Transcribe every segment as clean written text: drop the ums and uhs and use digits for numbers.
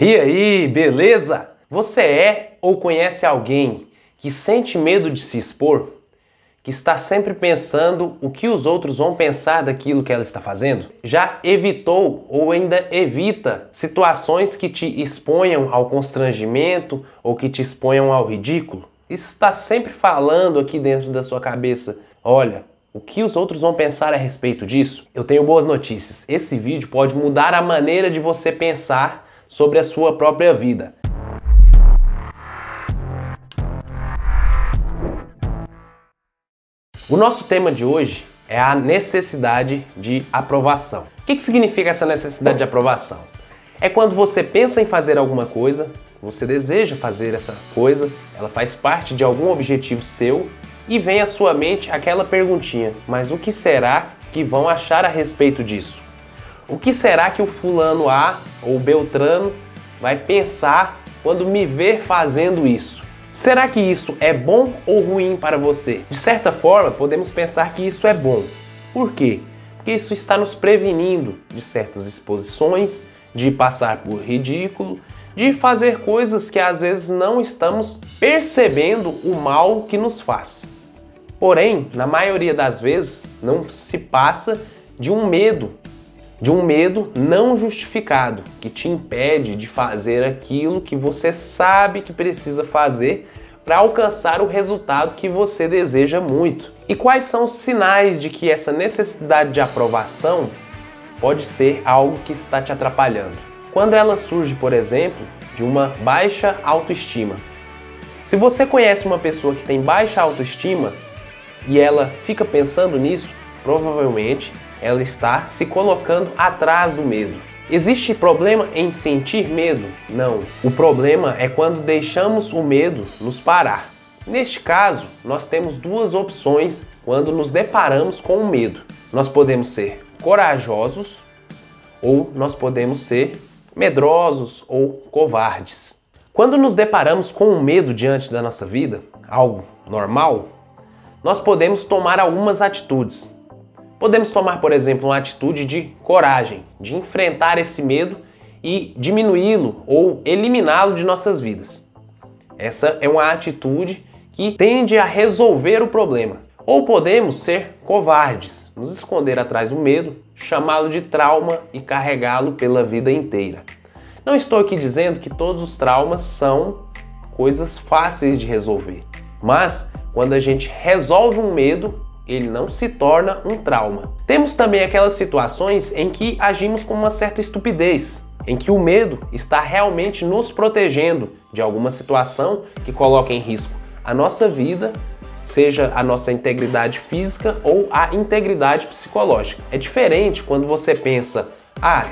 E aí, beleza? Você é ou conhece alguém que sente medo de se expor? Que está sempre pensando o que os outros vão pensar daquilo que ela está fazendo? Já evitou ou ainda evita situações que te exponham ao constrangimento ou que te exponham ao ridículo? Isso está sempre falando aqui dentro da sua cabeça. Olha, o que os outros vão pensar a respeito disso? Eu tenho boas notícias. Esse vídeo pode mudar a maneira de você pensar sobre a sua própria vida. O nosso tema de hoje é a necessidade de aprovação. O que significa essa necessidade de aprovação? É quando você pensa em fazer alguma coisa, você deseja fazer essa coisa, ela faz parte de algum objetivo seu e vem à sua mente aquela perguntinha: mas o que será que vão achar a respeito disso? O que será que o fulano A ou Beltrano vai pensar quando me ver fazendo isso? Será que isso é bom ou ruim para você? De certa forma, podemos pensar que isso é bom. Por quê? Porque isso está nos prevenindo de certas exposições, de passar por ridículo, de fazer coisas que às vezes não estamos percebendo o mal que nos faz. Porém, na maioria das vezes, não se passa de um medo não justificado, que te impede de fazer aquilo que você sabe que precisa fazer para alcançar o resultado que você deseja muito. E quais são os sinais de que essa necessidade de aprovação pode ser algo que está te atrapalhando? Quando ela surge, por exemplo, de uma baixa autoestima. Se você conhece uma pessoa que tem baixa autoestima e ela fica pensando nisso, provavelmente ela está se colocando atrás do medo. Existe problema em sentir medo? Não. O problema é quando deixamos o medo nos parar. Neste caso, nós temos duas opções quando nos deparamos com o medo. Nós podemos ser corajosos ou nós podemos ser medrosos ou covardes. Quando nos deparamos com o medo diante da nossa vida, algo normal, nós podemos tomar algumas atitudes. Podemos tomar, por exemplo, uma atitude de coragem, de enfrentar esse medo e diminuí-lo ou eliminá-lo de nossas vidas. Essa é uma atitude que tende a resolver o problema. Ou podemos ser covardes, nos esconder atrás do medo, chamá-lo de trauma e carregá-lo pela vida inteira. Não estou aqui dizendo que todos os traumas são coisas fáceis de resolver, mas quando a gente resolve um medo, ele não se torna um trauma. Temos também aquelas situações em que agimos com uma certa estupidez, em que o medo está realmente nos protegendo de alguma situação que coloca em risco a nossa vida, seja a nossa integridade física ou a integridade psicológica. É diferente quando você pensa: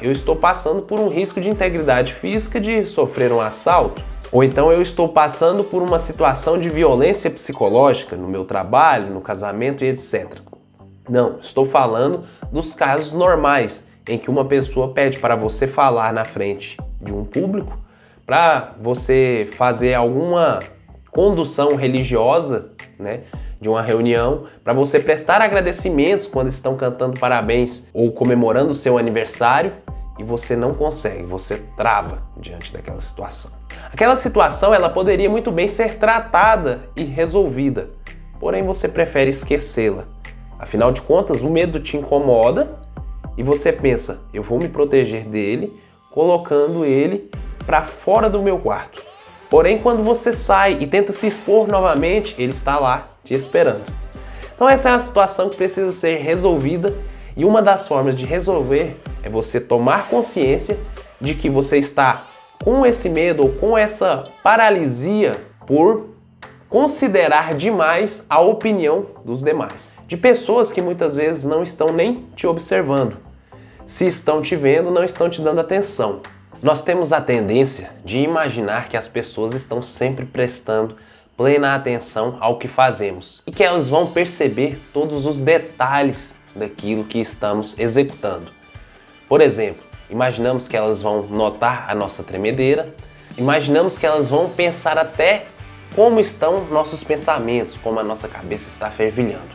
eu estou passando por um risco de integridade física de sofrer um assalto, ou então eu estou passando por uma situação de violência psicológica no meu trabalho, no casamento e etc. Não, estou falando dos casos normais, em que uma pessoa pede para você falar na frente de um público, para você fazer alguma condução religiosa, de uma reunião, para você prestar agradecimentos quando estão cantando parabéns ou comemorando o seu aniversário, e você não consegue, você trava diante daquela situação. Aquela situação ela poderia muito bem ser tratada e resolvida, porém você prefere esquecê-la. Afinal de contas, o medo te incomoda e você pensa: eu vou me proteger dele colocando ele para fora do meu quarto. Porém, quando você sai e tenta se expor novamente, ele está lá te esperando. Então essa é uma situação que precisa ser resolvida, e uma das formas de resolver é você tomar consciência de que você está com esse medo ou com essa paralisia por considerar demais a opinião dos demais, de pessoas que muitas vezes não estão nem te observando. Se estão te vendo, não estão te dando atenção. Nós temos a tendência de imaginar que as pessoas estão sempre prestando plena atenção ao que fazemos e que elas vão perceber todos os detalhes daquilo que estamos executando. Por exemplo, imaginamos que elas vão notar a nossa tremedeira, imaginamos que elas vão pensar até como estão nossos pensamentos, como a nossa cabeça está fervilhando.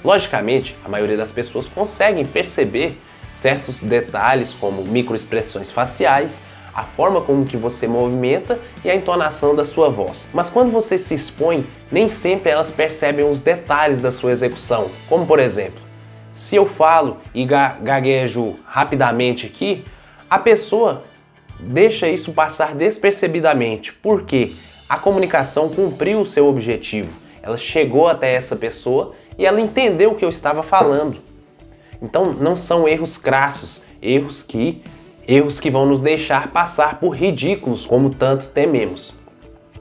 Logicamente, a maioria das pessoas conseguem perceber certos detalhes como microexpressões faciais, a forma como que você movimenta e a entonação da sua voz. Mas quando você se expõe, nem sempre elas percebem os detalhes da sua execução. Como por exemplo, se eu falo e gaguejo rapidamente aqui, a pessoa deixa isso passar despercebidamente, porque a comunicação cumpriu o seu objetivo. Ela chegou até essa pessoa e ela entendeu o que eu estava falando. Então não são erros crassos, erros que vão nos deixar passar por ridículos, como tanto tememos.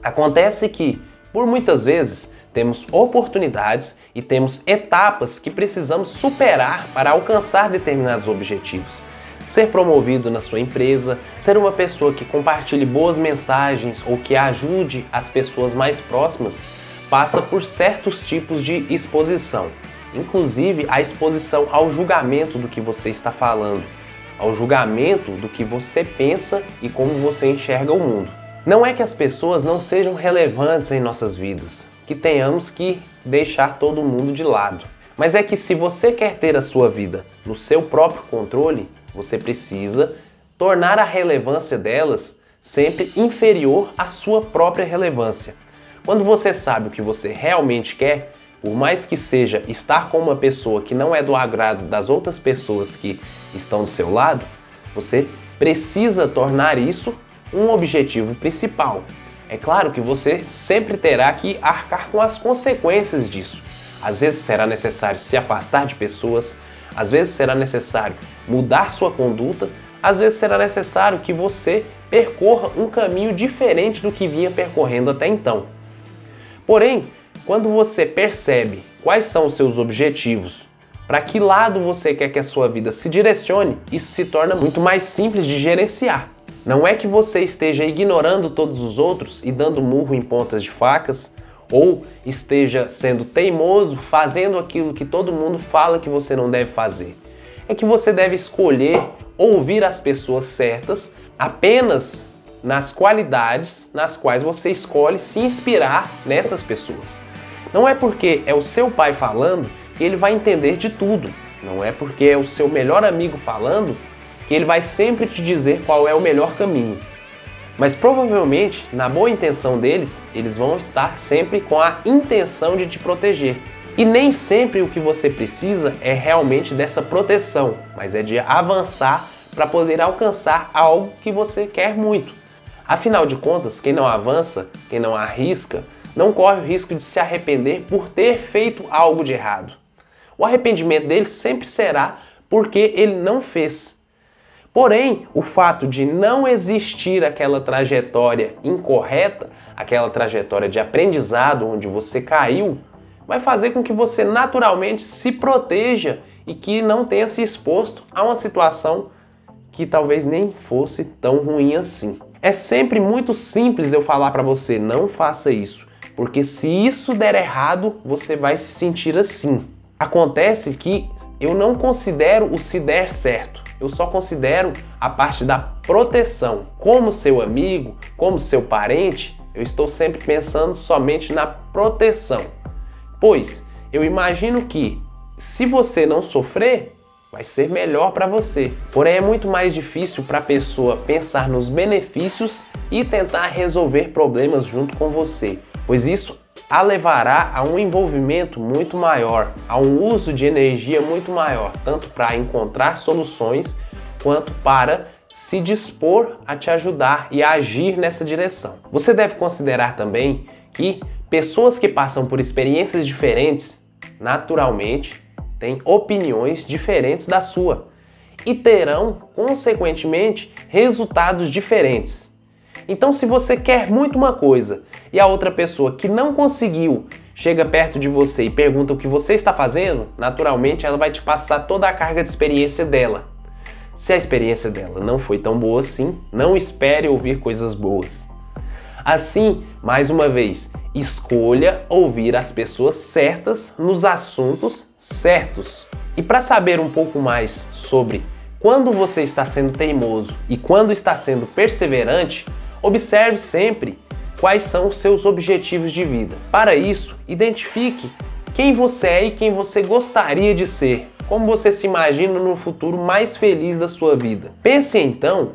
Acontece que, por muitas vezes, temos oportunidades e temos etapas que precisamos superar para alcançar determinados objetivos. Ser promovido na sua empresa, ser uma pessoa que compartilhe boas mensagens ou que ajude as pessoas mais próximas, passa por certos tipos de exposição. Inclusive a exposição ao julgamento do que você está falando, ao julgamento do que você pensa e como você enxerga o mundo. Não é que as pessoas não sejam relevantes em nossas vidas, que tenhamos que deixar todo mundo de lado. Mas é que se você quer ter a sua vida no seu próprio controle, você precisa tornar a relevância delas sempre inferior à sua própria relevância. Quando você sabe o que você realmente quer, por mais que seja estar com uma pessoa que não é do agrado das outras pessoas que estão do seu lado, você precisa tornar isso um objetivo principal. É claro que você sempre terá que arcar com as consequências disso. Às vezes será necessário se afastar de pessoas, às vezes será necessário mudar sua conduta, às vezes será necessário que você percorra um caminho diferente do que vinha percorrendo até então. Porém, quando você percebe quais são os seus objetivos, para que lado você quer que a sua vida se direcione, isso se torna muito mais simples de gerenciar. Não é que você esteja ignorando todos os outros e dando murro em pontas de facas, ou esteja sendo teimoso, fazendo aquilo que todo mundo fala que você não deve fazer. É que você deve escolher ouvir as pessoas certas apenas nas qualidades nas quais você escolhe se inspirar nessas pessoas. Não é porque é o seu pai falando que ele vai entender de tudo. Não é porque é o seu melhor amigo falando que ele vai sempre te dizer qual é o melhor caminho. Mas provavelmente, na boa intenção deles, eles vão estar sempre com a intenção de te proteger. E nem sempre o que você precisa é realmente dessa proteção, mas é de avançar para poder alcançar algo que você quer muito. Afinal de contas, quem não avança, quem não arrisca, não corre o risco de se arrepender por ter feito algo de errado. O arrependimento dele sempre será porque ele não fez. Porém, o fato de não existir aquela trajetória incorreta, aquela trajetória de aprendizado onde você caiu, vai fazer com que você naturalmente se proteja e que não tenha se exposto a uma situação que talvez nem fosse tão ruim assim. É sempre muito simples eu falar para você, não faça isso, porque se isso der errado, você vai se sentir assim. Acontece que eu não considero o se der certo, eu só considero a parte da proteção. Como seu amigo, como seu parente, eu estou sempre pensando somente na proteção. Pois eu imagino que se você não sofrer, vai ser melhor para você. Porém, é muito mais difícil para a pessoa pensar nos benefícios e tentar resolver problemas junto com você, pois isso a levará a um envolvimento muito maior, a um uso de energia muito maior, tanto para encontrar soluções, quanto para se dispor a te ajudar e a agir nessa direção. Você deve considerar também que pessoas que passam por experiências diferentes, naturalmente, têm opiniões diferentes da sua e terão, consequentemente, resultados diferentes. Então, se você quer muito uma coisa e a outra pessoa que não conseguiu chega perto de você e pergunta o que você está fazendo, naturalmente ela vai te passar toda a carga de experiência dela. Se a experiência dela não foi tão boa assim, não espere ouvir coisas boas. Assim, mais uma vez, escolha ouvir as pessoas certas nos assuntos certos. E para saber um pouco mais sobre quando você está sendo teimoso e quando está sendo perseverante, observe sempre quais são os seus objetivos de vida. Para isso, identifique quem você é e quem você gostaria de ser, como você se imagina no futuro mais feliz da sua vida. Pense então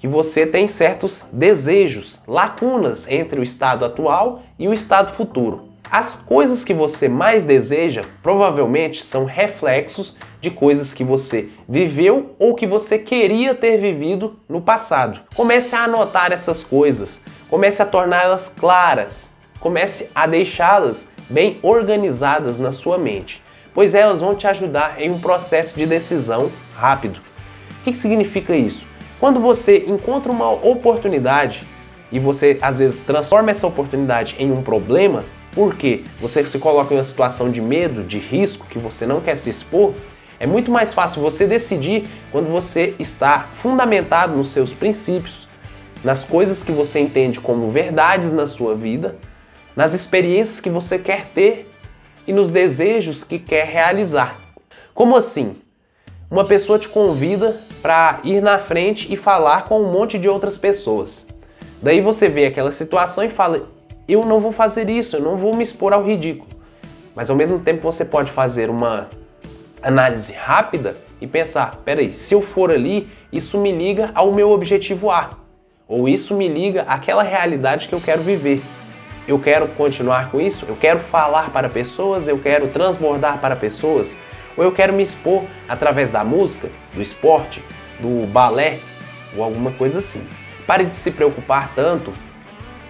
que você tem certos desejos, lacunas entre o estado atual e o estado futuro. As coisas que você mais deseja provavelmente são reflexos de coisas que você viveu ou que você queria ter vivido no passado. Comece a anotar essas coisas, comece a torná-las claras, comece a deixá-las bem organizadas na sua mente, pois elas vão te ajudar em um processo de decisão rápido. O que significa isso? Quando você encontra uma oportunidade e você às vezes transforma essa oportunidade em um problema, porque você se coloca em uma situação de medo, de risco, que você não quer se expor, é muito mais fácil você decidir quando você está fundamentado nos seus princípios, nas coisas que você entende como verdades na sua vida, nas experiências que você quer ter e nos desejos que quer realizar. Como assim? Uma pessoa te convida para ir na frente e falar com um monte de outras pessoas. Daí você vê aquela situação e fala: eu não vou fazer isso, eu não vou me expor ao ridículo. Mas ao mesmo tempo você pode fazer uma análise rápida e pensar: peraí, se eu for ali, isso me liga ao meu objetivo A. Ou isso me liga àquela realidade que eu quero viver. Eu quero continuar com isso? Eu quero falar para pessoas? Eu quero transbordar para pessoas? Ou eu quero me expor através da música, do esporte, do balé ou alguma coisa assim? Pare de se preocupar tanto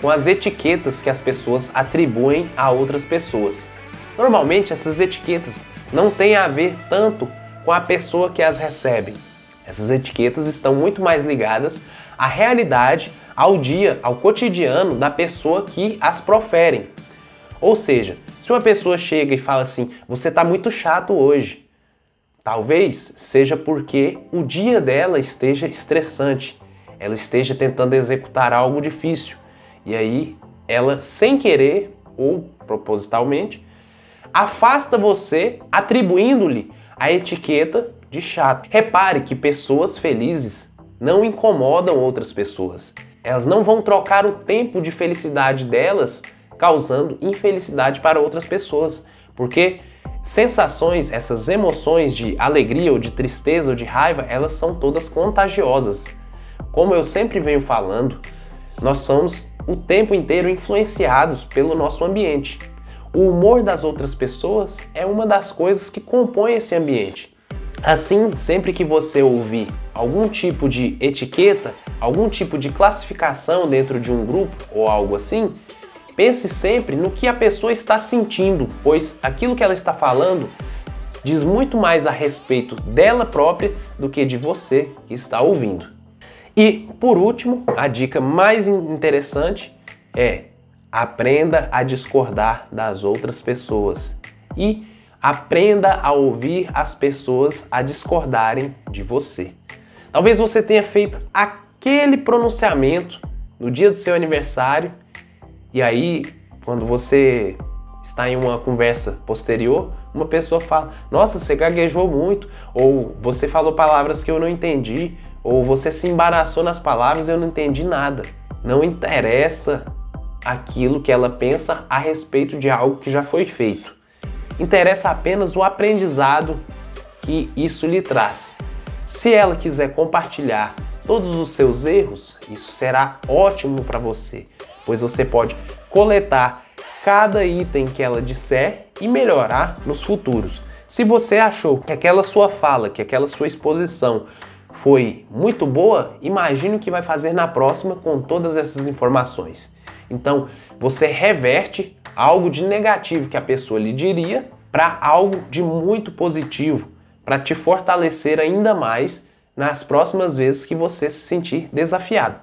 com as etiquetas que as pessoas atribuem a outras pessoas. Normalmente essas etiquetas não têm a ver tanto com a pessoa que as recebe. Essas etiquetas estão muito mais ligadas à realidade, ao dia, ao cotidiano da pessoa que as proferem. Ou seja, se uma pessoa chega e fala assim: você está muito chato hoje, talvez seja porque o dia dela esteja estressante, ela esteja tentando executar algo difícil. E aí ela, sem querer ou propositalmente, afasta você, atribuindo-lhe a etiqueta de chato. Repare que pessoas felizes não incomodam outras pessoas. Elas não vão trocar o tempo de felicidade delas causando infelicidade para outras pessoas. Porque sensações, essas emoções de alegria ou de tristeza ou de raiva, elas são todas contagiosas. Como eu sempre venho falando, nós somos o tempo inteiro influenciados pelo nosso ambiente. O humor das outras pessoas é uma das coisas que compõe esse ambiente. Assim, sempre que você ouvir algum tipo de etiqueta, algum tipo de classificação dentro de um grupo ou algo assim, pense sempre no que a pessoa está sentindo, pois aquilo que ela está falando diz muito mais a respeito dela própria do que de você que está ouvindo. E, por último, a dica mais interessante é: aprenda a discordar das outras pessoas e aprenda a ouvir as pessoas a discordarem de você. Talvez você tenha feito aquele pronunciamento no dia do seu aniversário e aí, quando você está em uma conversa posterior, uma pessoa fala: nossa, você gaguejou muito, ou você falou palavras que eu não entendi, ou você se embaraçou nas palavras e eu não entendi nada. Não interessa aquilo que ela pensa a respeito de algo que já foi feito. Interessa apenas o aprendizado que isso lhe traz. Se ela quiser compartilhar todos os seus erros, isso será ótimo para você, pois você pode coletar cada item que ela disser e melhorar nos futuros. Se você achou que aquela sua fala, que aquela sua exposição foi muito boa, imagine o que vai fazer na próxima com todas essas informações. Então, você reverte algo de negativo que a pessoa lhe diria para algo de muito positivo, para te fortalecer ainda mais nas próximas vezes que você se sentir desafiado.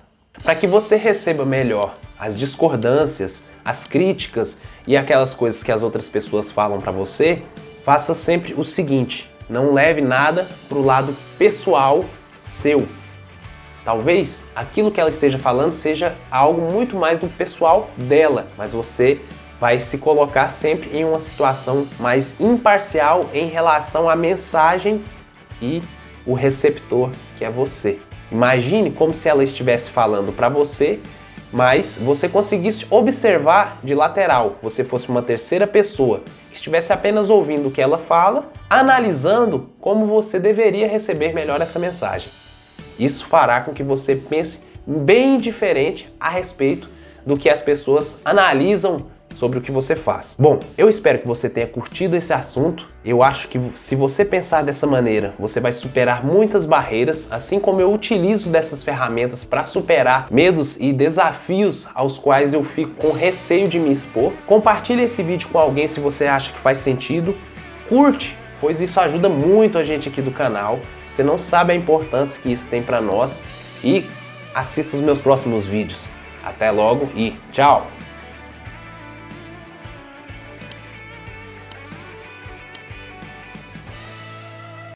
Para que você receba melhor as discordâncias, as críticas e aquelas coisas que as outras pessoas falam para você, faça sempre o seguinte: não leve nada para o lado pessoal seu. Talvez aquilo que ela esteja falando seja algo muito mais do pessoal dela, mas você vai se colocar sempre em uma situação mais imparcial em relação à mensagem e o receptor, que é você. Imagine como se ela estivesse falando para você, mas você conseguisse observar de lateral, você fosse uma terceira pessoa, que estivesse apenas ouvindo o que ela fala, analisando como você deveria receber melhor essa mensagem. Isso fará com que você pense bem diferente a respeito do que as pessoas analisam sobre o que você faz. Bom, eu espero que você tenha curtido esse assunto. Eu acho que se você pensar dessa maneira, você vai superar muitas barreiras, assim como eu utilizo dessas ferramentas para superar medos e desafios aos quais eu fico com receio de me expor. Compartilhe esse vídeo com alguém se você acha que faz sentido. Curte, pois isso ajuda muito a gente aqui do canal. Você não sabe a importância que isso tem para nós. E assista os meus próximos vídeos. Até logo e tchau!